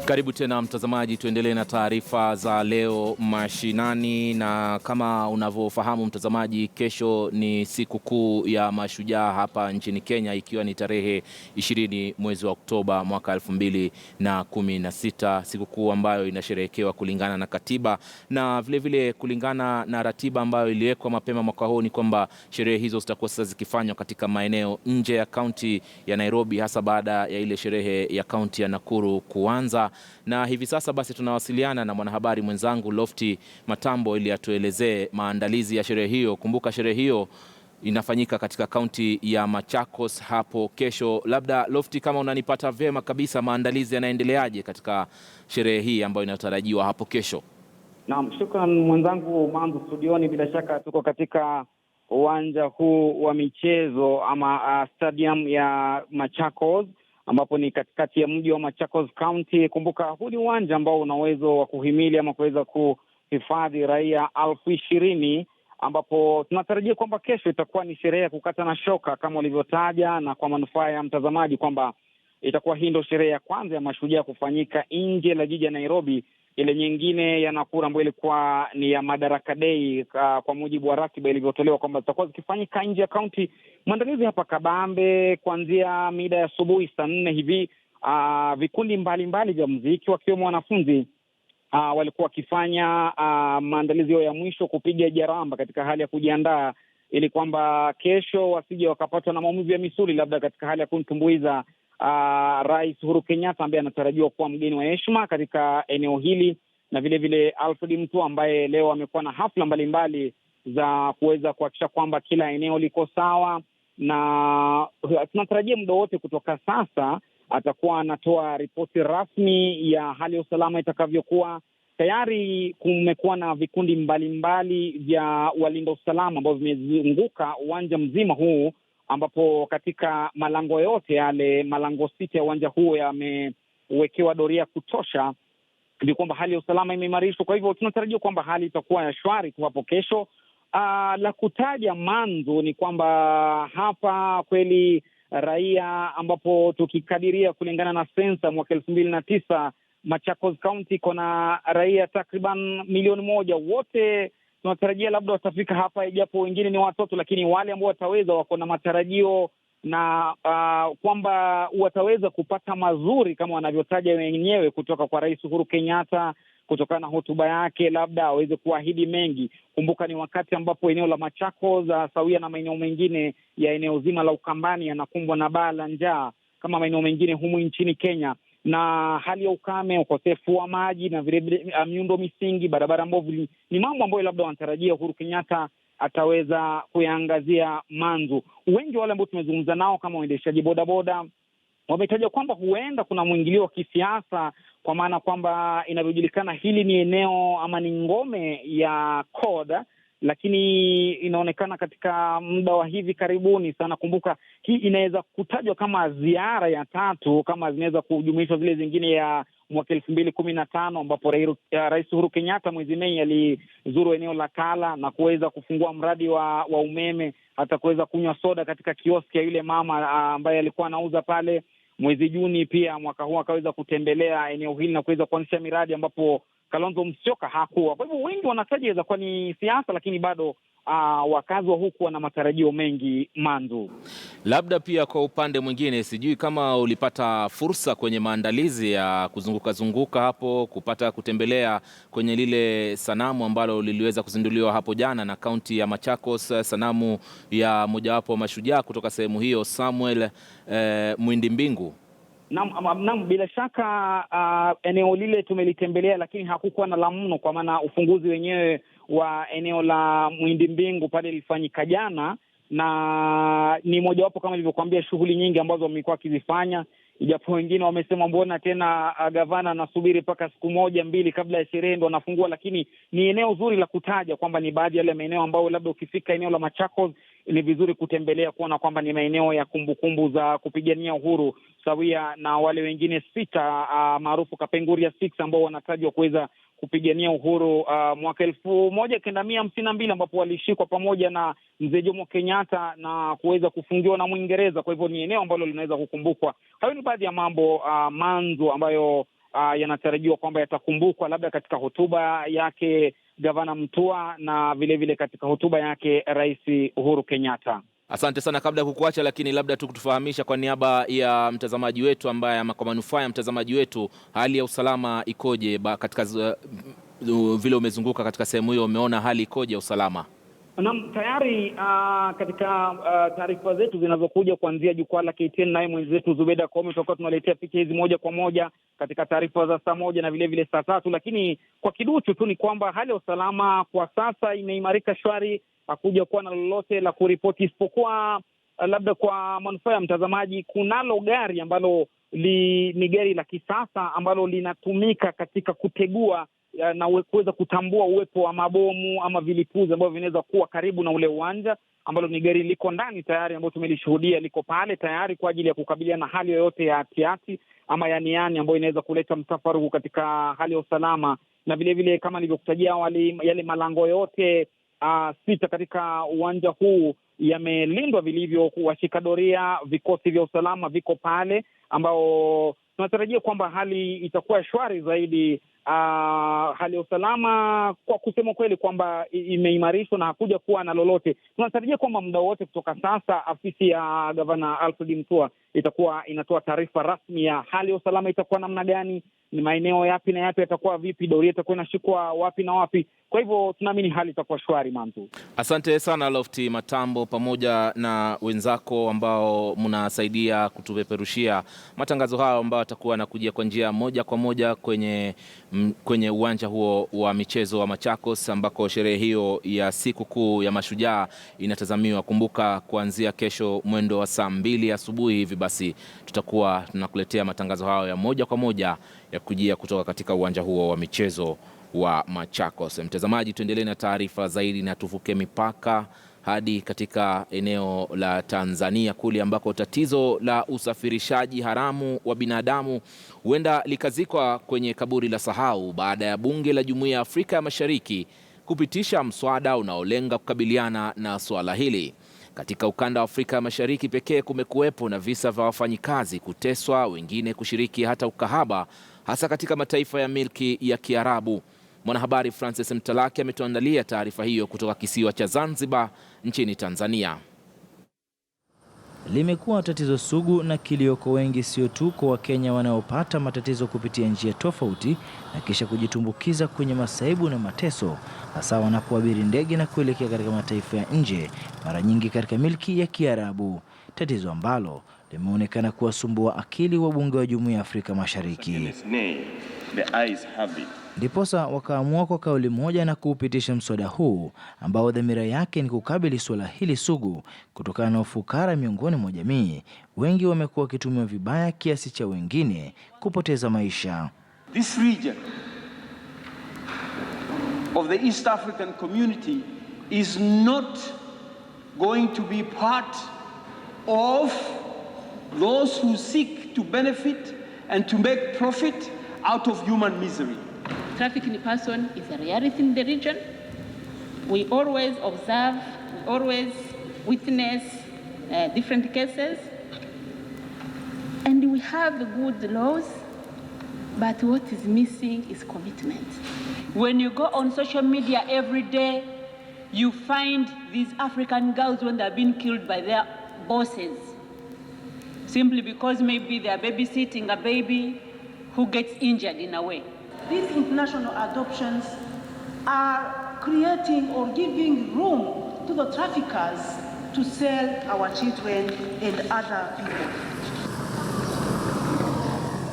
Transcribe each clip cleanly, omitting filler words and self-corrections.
Karibu tena mtazamaji, tuendelee na taarifa za leo mashinani. Na kama unavyofahamu mtazamaji, kesho ni siku kuu ya mashujaa hapa nchini Kenya, ikiwa ni tarehe 20 mwezi wa Oktoba mwaka 2016, siku kuu ambayo inasherehekewa kulingana na katiba na vile kulingana na ratiba ambayo iliwekwa mapema mwaka huu. Ni kwamba sherehe hizo zitakuwa sasa zikifanywa katika maeneo nje ya kaunti ya Nairobi, hasa baada ya ile sherehe ya kaunti ya Nakuru kuanza. Na hivi sasa basi tunawasiliana na mwanahabari mwenzangu Lofty Matambo ili atuelezee maandalizi ya sherehe hiyo. Kumbuka sherehe hiyo inafanyika katika kaunti ya Machakos hapo kesho. Labda Lofty, kama unanipata vyema kabisa, maandalizi yanaendeleaje katika sherehe hii ambayo inatarajiwa hapo kesho? Naam, shukran mwenzangu Mandu studioni. Bila shaka tuko katika uwanja huu wa michezo ama stadium ya Machakos, ambapo ni katikati ya mji wa Machakos County. Kumbuka huu ni uwanja ambao una uwezo wa kuhimili ama kuweza kuhifadhi raia 20,000, ambapo tunatarajia kwamba kesho itakuwa ni sherehe ya kukata na shoka kama ulivyotaja, na kwa manufaa ya mtazamaji kwamba itakuwa hii ndio sherehe ya kwanza ya mashujaa kufanyika nje la jiji la Nairobi. Ile nyingine ya Nakuru ambayo ilikuwa ni ya Madaraka Day, kwa mujibu wa ratiba ilivyotolewa kwamba zitakuwa zikifanyika nje ya kaunti. Maandalizi hapa kabambe kuanzia mida ya asubuhi saa 4 hivi. Vikundi mbalimbali vya muziki wakiwemo wanafunzi walikuwa wakifanya maandalizi yao ya mwisho kupiga jaramba katika hali ya kujiandaa ili kwamba kesho wasije wakapatwa na maumivu ya misuli, labda katika hali ya kumtumbuiza Rais Uhuru Kenyatta ambaye anatarajiwa kuwa mgeni wa heshima katika eneo hili, na vile vile Alfred Mutua ambaye leo amekuwa na hafla mbalimbali za kuweza kuhakikisha kwamba kila eneo liko sawa, na tunatarajia muda wote kutoka sasa atakuwa anatoa ripoti rasmi ya hali ya usalama itakavyokuwa. Tayari kumekuwa na vikundi mbalimbali vya walinda usalama ambao vimezunguka uwanja mzima huu, ambapo katika malango yote yale, malango 6 ya uwanja huo yamewekewa doria kutosha, ili kwamba hali ya usalama imeimarishwa. Kwa hivyo tunatarajia kwamba hali itakuwa ya shwari tu hapo kesho. La kutaja Manzu ni kwamba hapa kweli raia, ambapo tukikadiria kulingana na sensa mwaka 2009 Machakos County iko na raia takriban 1,000,000. Wote tunatarajia labda watafika hapa, ijapo wengine ni watoto, lakini wale ambao wataweza wako na matarajio na kwamba wataweza kupata mazuri kama wanavyotaja wenyewe kutoka kwa Rais Uhuru Kenyatta, kutokana na hotuba yake, labda aweze kuahidi mengi. Kumbuka ni wakati ambapo eneo la Machakos sawia na maeneo mengine ya eneo zima la Ukambani yanakumbwa na baa la njaa kama maeneo mengine humu nchini Kenya, na hali ya ukame, ukosefu wa maji na vile miundo misingi, barabara mbovu ni mambo ambayo labda wanatarajia Uhuru Kenyatta ataweza kuyaangazia Manzu. Wengi wale ambao tumezungumza nao kama waendeshaji bodaboda wametaja kwamba huenda kuna mwingilio wa kisiasa, kwa maana kwamba inavyojulikana hili ni eneo ama ni ngome ya CORD, lakini inaonekana katika muda wa hivi karibuni sana, kumbuka hii inaweza kutajwa kama ziara ya 3 kama zinaweza kujumuishwa zile zingine ya mwaka 2015 ambapo Rais Uhuru Kenyatta mwezi Mei alizuru eneo la Kala na kuweza kufungua mradi wa umeme, hata kuweza kunywa soda katika kioski ya yule mama ambaye alikuwa anauza pale. Mwezi Juni pia mwaka huu akaweza kutembelea eneo hili na kuweza kuanzisha miradi ambapo Kalonzo Musyoka hakuwa. Kwa hivyo wengi wanataja inaweza kuwa ni siasa, lakini bado wakazi wa huku wana matarajio mengi. Manzu, labda pia kwa upande mwingine, sijui kama ulipata fursa kwenye maandalizi ya kuzunguka hapo, kupata kutembelea kwenye lile sanamu ambalo liliweza kuzinduliwa hapo jana na kaunti ya Machakos, sanamu ya mojawapo wa mashujaa kutoka sehemu hiyo, Samuel Mwindi Mbingu. Naam, bila shaka eneo lile tumelitembelea, lakini hakukuwa na la mno, kwa maana ufunguzi wenyewe wa eneo la Mwindi Mbingu pale ilifanyika jana, na ni mojawapo kama nilivyokuambia shughuli nyingi ambazo wamekuwa wakizifanya, ijapo wengine wamesema mbona tena gavana anasubiri mpaka siku 1-2 kabla ya sherehe ndo anafungua. Lakini ni eneo zuri la kutaja kwamba ni baadhi ya yale maeneo ambayo labda ukifika eneo la Machakos ni vizuri kutembelea, kuona kwamba ni maeneo ya kumbukumbu za kupigania uhuru, sawia na wale wengine 6 maarufu Kapenguria 6 ambao wanatajwa kuweza kupigania uhuru mwaka 1952 ambapo walishikwa pamoja na Mzee Jomo Kenyatta na kuweza kufungiwa na Mwingereza. Kwa hivyo ni eneo ambalo linaweza kukumbukwa. Hayo ni baadhi ya mambo Manzu ambayo yanatarajiwa kwamba yatakumbukwa labda katika hotuba yake Gavana Mutua na vile katika hotuba yake Rais Uhuru Kenyatta. Asante sana. Kabla ya kukuacha, lakini labda tu kutufahamisha kwa niaba ya mtazamaji wetu ambaye, ama kwa manufaa ya mtazamaji wetu, hali ya usalama ikoje katika vile umezunguka katika sehemu hiyo, umeona hali ikoje ya usalama? Naam, tayari katika taarifa zetu zinazokuja kuanzia jukwaa la KTN, naye mwenzetu Zubeda Komi tutakuwa tunaletea picha hizi moja kwa moja katika taarifa za saa 1 na vile saa 3, lakini kwa kiduchu tu ni kwamba hali ya usalama kwa sasa imeimarika shwari, hakuja kuwa na lolote la kuripoti, isipokuwa labda kwa manufaa ya mtazamaji, kunalo gari ambalo ni gari la kisasa ambalo linatumika katika kutegua na kuweza kutambua uwepo wa mabomu ama vilipuzi ambavyo vinaweza kuwa karibu na ule uwanja, ambalo ni gari liko ndani tayari, ambalo tumelishuhudia liko pale tayari kwa ajili ya kukabiliana na hali yoyote ya atiati ama yani ambayo inaweza kuleta mtafaruku katika hali ya usalama. Na vile kama nilivyokutajia awali, yale malango yote 6 katika uwanja huu yamelindwa vilivyo. Washika doria, vikosi vya usalama viko pale, ambao tunatarajia kwamba hali itakuwa shwari zaidi. Hali ya usalama kwa kusema kweli kwamba imeimarishwa na hakuja kuwa na lolote. Tunatarajia kwamba muda wote kutoka sasa afisi ya Gavana Alfred Mutua itakuwa inatoa taarifa rasmi ya hali ya usalama itakuwa namna gani, ni maeneo yapi na yapi yatakuwa vipi, doria itakuwa inashikwa wapi na wapi. Kwa hivyo tunaamini hali itakuwa shwari. Manzu, asante sana Lofty Matambo pamoja na wenzako ambao mnasaidia kutupeperushia matangazo hayo ambayo atakuwa anakujia kwa njia moja kwa moja kwenye uwanja huo wa michezo wa Machakos, ambako sherehe hiyo ya siku kuu ya Mashujaa inatazamiwa. Kumbuka kuanzia kesho mwendo wa saa 2 asubuhi hivi basi tutakuwa tunakuletea matangazo hayo ya moja kwa moja ya kujia kutoka katika uwanja huo wa michezo wa Machakos. Mtazamaji, tuendelee na taarifa zaidi na tuvuke mipaka hadi katika eneo la Tanzania kule ambako tatizo la usafirishaji haramu wa binadamu huenda likazikwa kwenye kaburi la sahau baada ya bunge la Jumuiya ya Afrika ya Mashariki kupitisha mswada unaolenga kukabiliana na swala hili. Katika ukanda wa Afrika ya Mashariki pekee kumekuwepo na visa vya wafanyikazi kuteswa, wengine kushiriki hata ukahaba, hasa katika mataifa ya milki ya Kiarabu. Mwanahabari Francis Mtalaki ametuandalia taarifa hiyo kutoka kisiwa cha Zanzibar nchini Tanzania. Limekuwa tatizo sugu na kilioko wengi, sio tu kwa Wakenya wanaopata matatizo kupitia njia tofauti na kisha kujitumbukiza kwenye masaibu na mateso, hasa wanapoabiri ndege na kuelekea katika mataifa ya nje, mara nyingi katika milki ya Kiarabu, tatizo ambalo limeonekana kuwasumbua akili wabunge wa Jumuiya ya Afrika Mashariki. Ndiposa wakaamua kwa kauli moja na kuupitisha mswada huu ambao dhamira yake ni kukabili suala hili sugu kutokana na ufukara miongoni mwa jamii. Wengi wamekuwa wakitumiwa vibaya kiasi cha wengine kupoteza maisha. This region of the East African community is not going to be part of those who seek to benefit and to make profit out of human misery. Trafficking in person is a reality in the region. We always observe, we always witness different cases, and we have good laws, but what is missing is commitment. When you go on social media every day, you find these African girls when they're being killed by their bosses, simply because maybe they are babysitting a baby who gets injured in a way. These international adoptions are creating or giving room to the traffickers to sell our children and other people.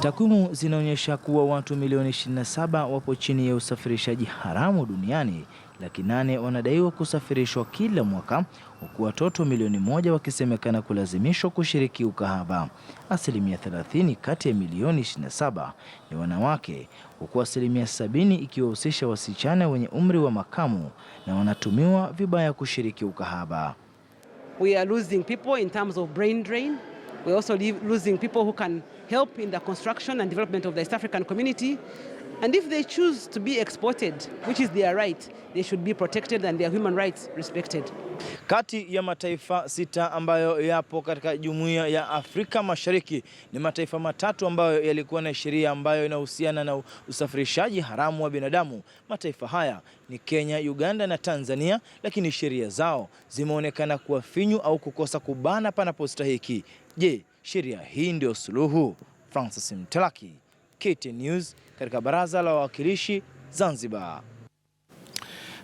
Takwimu zinaonyesha kuwa watu milioni 27 wapo chini ya usafirishaji haramu duniani. 800,000 wanadaiwa kusafirishwa kila mwaka, huku watoto milioni 1 wakisemekana kulazimishwa kushiriki ukahaba. 30% kati ya milioni 27 ni wanawake, huku 70% ikiwahusisha wasichana wenye umri wa makamu na wanatumiwa vibaya kushiriki ukahaba. We are losing people in terms of brain drain. We are also losing people who can help in the construction and development of the East African community. And if they choose to be exported, which is their right, they should be protected and their human rights respected. Kati ya mataifa 6 ambayo yapo katika Jumuiya ya Afrika Mashariki ni mataifa 3 ambayo yalikuwa na sheria ambayo inahusiana na usafirishaji haramu wa binadamu. Mataifa haya ni Kenya, Uganda na Tanzania, lakini sheria zao zimeonekana kuwa finyu au kukosa kubana panapostahiki. Je, sheria hii ndio suluhu? Francis Mtalaki, KTN News, katika Baraza la Wawakilishi Zanzibar.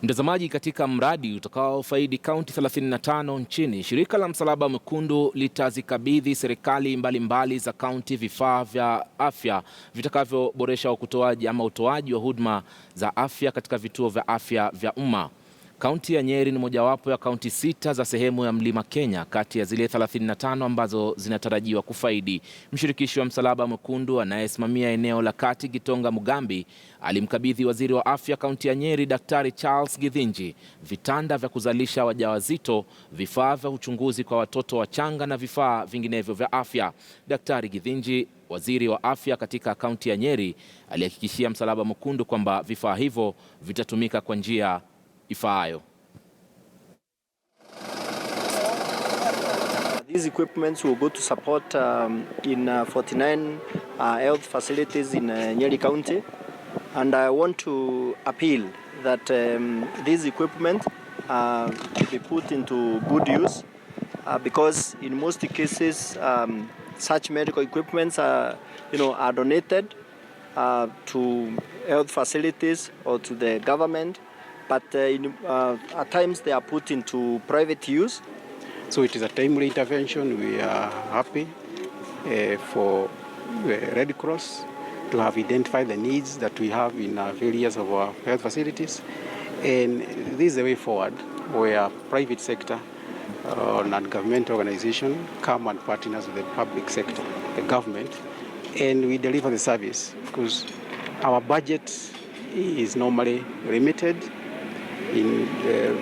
Mtazamaji, katika mradi utakaofaidi kaunti 35 nchini, shirika la Msalaba Mwekundu litazikabidhi serikali mbalimbali za kaunti vifaa vya afya vitakavyoboresha utoaji wa huduma za afya katika vituo vya afya vya umma. Kaunti ya Nyeri ni mojawapo ya kaunti 6 za sehemu ya Mlima Kenya kati ya zile 35 ambazo zinatarajiwa kufaidi. Mshirikishi wa Msalaba Mwekundu anayesimamia eneo la Kati, Gitonga Mugambi, alimkabidhi waziri wa afya kaunti ya Nyeri, Daktari Charles Githinji, vitanda vya kuzalisha wajawazito, vifaa vya uchunguzi kwa watoto wachanga na vifaa vinginevyo vya afya. Daktari Githinji, waziri wa afya katika kaunti ya Nyeri, alihakikishia Msalaba Mwekundu kwamba vifaa hivyo vitatumika kwa njia ifaayo. These equipments will go to support in 49 health facilities in Nyeri County, and I want to appeal that these equipment be put into good use because in most cases such medical equipments are donated to health facilities or to the government. But at times they are put into private use. So it is a timely intervention. We are happy for Red Cross to have identified the needs that we have in various of our health facilities. And this is the way forward, where private sector and government organization come and partners with the public sector, the government, and we deliver the service because our budget is normally limited.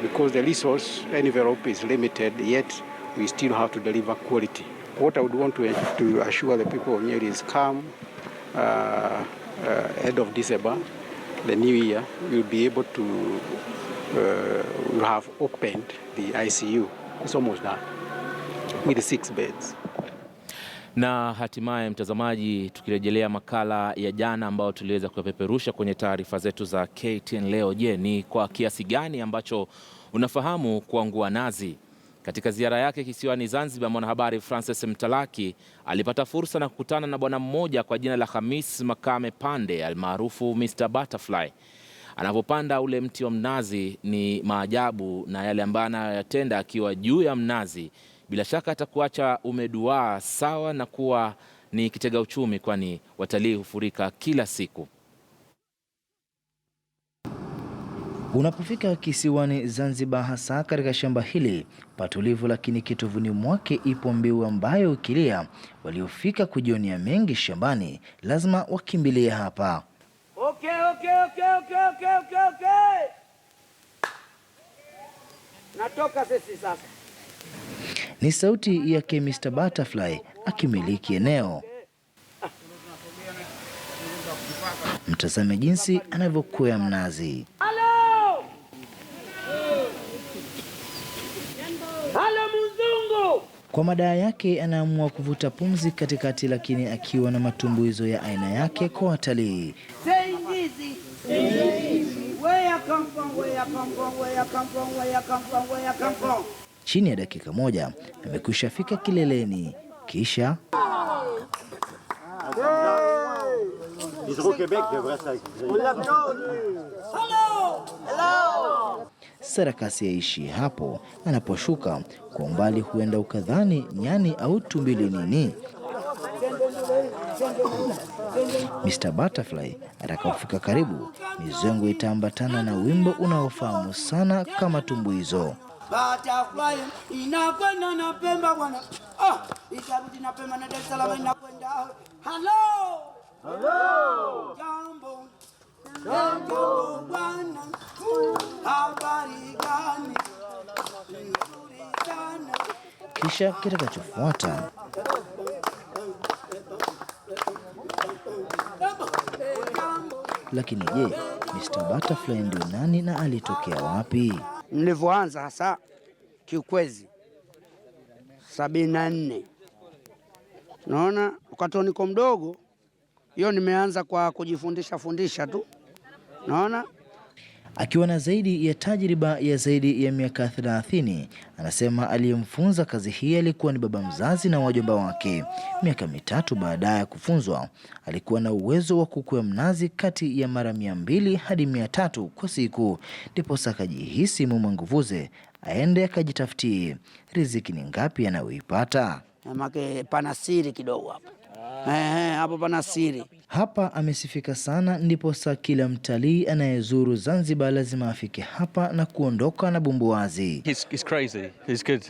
Because the resource envelope is limited, yet we still have to deliver quality. What I would want to assure the people of Nyeri is come end of December, the new year, we'll be able to have opened the ICU. It's almost done with the 6 beds. Na hatimaye, mtazamaji, tukirejelea makala ya jana ambao tuliweza kupeperusha kwenye taarifa zetu za KTN leo. Je, ni kwa kiasi gani ambacho unafahamu kuangua nazi? Katika ziara yake kisiwani Zanzibar, mwanahabari Francis Mtalaki alipata fursa na kukutana na bwana mmoja kwa jina la Hamis Makame Pande almaarufu Mr. Butterfly. Anapopanda ule mti wa mnazi ni maajabu, na yale ambayo anayatenda akiwa juu ya mnazi bila shaka atakuacha umeduaa, sawa na kuwa ni kitega uchumi, kwani watalii hufurika kila siku. Unapofika kisiwani Zanzibar, hasa katika shamba hili patulivu, lakini kitovuni mwake ipo mbiu ambayo ukilia waliofika kujionia mengi shambani lazima wakimbilie hapa. Okay. Natoka sisi sasa. Ni sauti yake Mr. Butterfly akimiliki eneo. Mtazame jinsi anavyokwea mnazi. Halo mzungu. Kwa madaa yake anaamua kuvuta pumzi katikati, lakini akiwa na matumbuizo ya aina yake kwa watalii. Chini ya dakika moja amekwisha fika kileleni, kisha sarakasi yaishi hapo. Anaposhuka kwa umbali huenda ukadhani nyani au tumbili nini. Mr. Butterfly atakapofika karibu, mizengo itaambatana na wimbo unaofahamu sana kama tumbuizo. Butterfly inakwenda na Pemba bwana. Itarudi na Pemba na Dar es Salaam inakwenda. Hello. Jambo bwana. Habari gani? Nzuri sana. Kisha kitakachofuata Lakini je, Mr. Butterfly ndio nani na alitokea wapi? Nilivyoanza hasa kiukwezi 74, naona wakati niko mdogo, hiyo nimeanza kwa kujifundisha tu, naona. Akiwa na zaidi ya tajriba ya zaidi ya miaka 30, anasema aliyemfunza kazi hii alikuwa ni baba mzazi na wajomba wake. Miaka mitatu baada ya kufunzwa, alikuwa na uwezo wa kukwea mnazi kati ya mara 200 hadi 300 kwa siku. Ndipo akajihisi mume nguvuze aende akajitafutie riziki. Ni ngapi anayoipata? Make pana siri kidogo hapo. Hapo pana siri. Hapa amesifika sana, ndipo kila mtalii anayezuru Zanzibar lazima afike hapa na kuondoka na bumbuazi. It's crazy. It's good.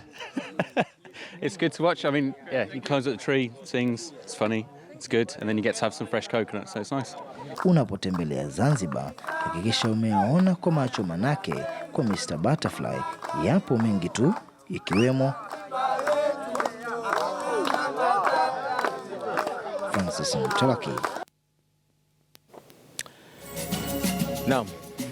It's good to watch. I mean, yeah, he climbs up the tree, sings, it's funny, it's good, and then you get to have some fresh coconut, so it's nice. Unapotembelea Zanzibar, hakikisha umeona kwa macho, manake kwa Mr. Butterfly yapo mengi tu, ikiwemo Francis Mtwaki. Naam,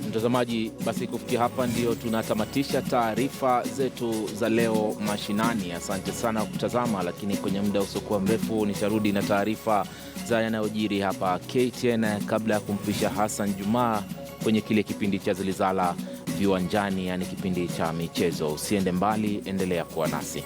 mtazamaji, basi kufikia hapa ndio tunatamatisha taarifa zetu za leo mashinani. Asante sana kutazama, lakini kwenye muda usiokuwa mrefu nitarudi na taarifa za yanayojiri hapa KTN kabla ya kumpisha Hassan Juma kwenye kile kipindi cha Zilizala Viwanjani, yani kipindi cha michezo. Usiende mbali, endelea kuwa nasi.